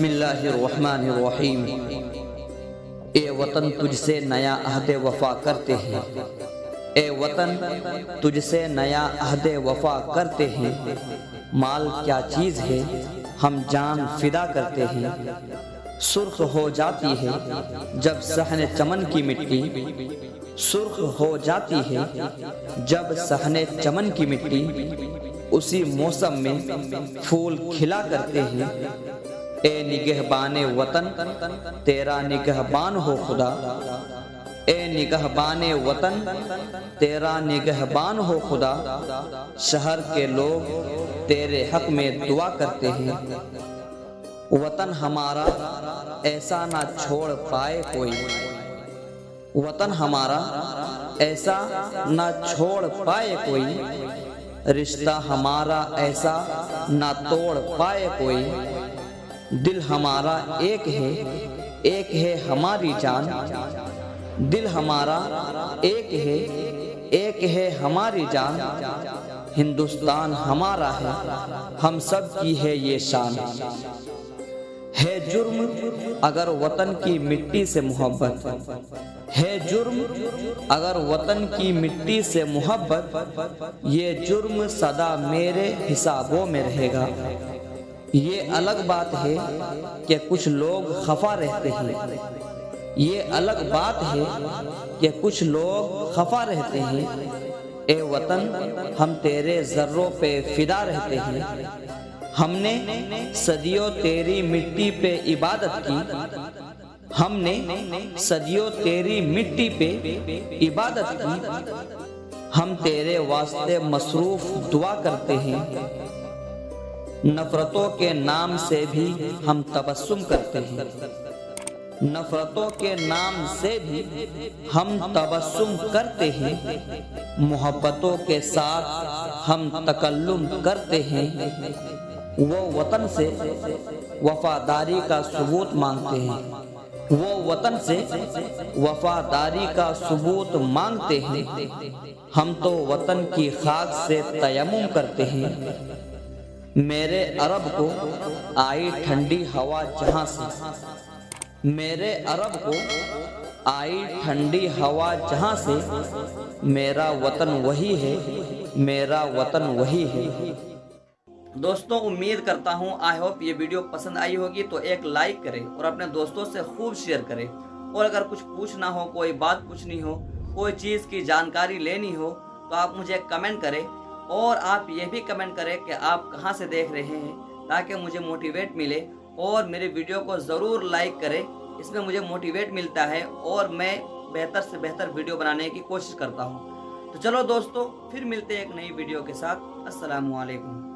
بسم اللہ الرحمن الرحیم۔ اے وطن تجھ سے نیا عہد وفا کرتے ہیں، اے وطن تجھ سے نیا عہد وفا کرتے ہیں۔ مال کیا چیز ہے ہم جان فدا کرتے ہیں۔ سرخ ہو جاتی ہے جب صحن چمن کی مٹی، سرخ ہو جاتی ہے جب صحن چمن کی مٹی، اسی موسم میں پھول کھلا کرتے ہیں۔ اے نگہبان وطن تیرا نگہبان ہو خدا، اے نگہبان وطن تیرا نگہبان ہو خدا۔ شہر کے لوگ تیرے حق میں دعا کرتے ہیں۔ وطن ہمارا ایسا نہ چھوڑ پائے کوئی، وطن ہمارا ایسا نہ چھوڑ پائے کوئی، رشتہ ہمارا ایسا نہ توڑ پائے کوئی۔ دل ہمارا ایک ہے ہماری جان، دل ہمارا ایک ہے ہماری جان۔ ہندوستان ہمارا ہے ہم سب کی ہے یہ شان۔ ہے جرم اگر وطن کی مٹی سے محبت، ہے جرم اگر وطن کی مٹی سے محبت، یہ جرم سدا میرے حسابوں میں رہے گا۔ یہ الگ بات ہے کہ کچھ لوگ خفا رہتے ہیں، یہ الگ بات ہے کہ کچھ لوگ خفا رہتے ہیں۔ اے وطن ہم تیرے ذروں پہ فدا رہتے ہیں۔ ہم نے صدیوں تیری مٹی پہ عبادت کی، ہم نے صدیوں تیری مٹی پہ عبادت کی۔ ہم تیرے واسطے مصروف دعا کرتے ہیں۔ نفرتوں کے نام سے بھی ہم تبسم کرتے ہیں، نفرتوں کے نام سے بھی ہم تبسم کرتے ہیں۔ محبتوں کے ساتھ ہم تکلم کرتے ہیں۔ وہ وطن سے وفاداری کا ثبوت مانگتے ہیں، وہ وطن سے وفاداری کا ثبوت مانگتے ہیں۔ ہم تو وطن کی خاک سے تیمم کرتے ہیں۔ میرے عرب کو آئی ٹھنڈی ہوا جہاں سے، میرے عرب کو آئی ٹھنڈی ہوا جہاں سے، میرا وطن وہی ہے، میرا وطن وہی ہے۔ دوستوں امید کرتا ہوں آئی ہوپ یہ ویڈیو پسند آئی ہوگی تو ایک لائک کریں اور اپنے دوستوں سے خوب شیئر کریں۔ اور اگر کچھ پوچھنا ہو، کوئی بات پوچھنی ہو، کوئی چیز کی جانکاری لینی ہو تو آپ مجھے کمنٹ کریں، اور آپ یہ بھی کمنٹ کریں کہ آپ کہاں سے دیکھ رہے ہیں تاکہ مجھے موٹیویٹ ملے۔ اور میرے ویڈیو کو ضرور لائک کریں، اس میں مجھے موٹیویٹ ملتا ہے اور میں بہتر سے بہتر ویڈیو بنانے کی کوشش کرتا ہوں۔ تو چلو دوستو پھر ملتے ہیں ایک نئی ویڈیو کے ساتھ۔ السلام علیکم۔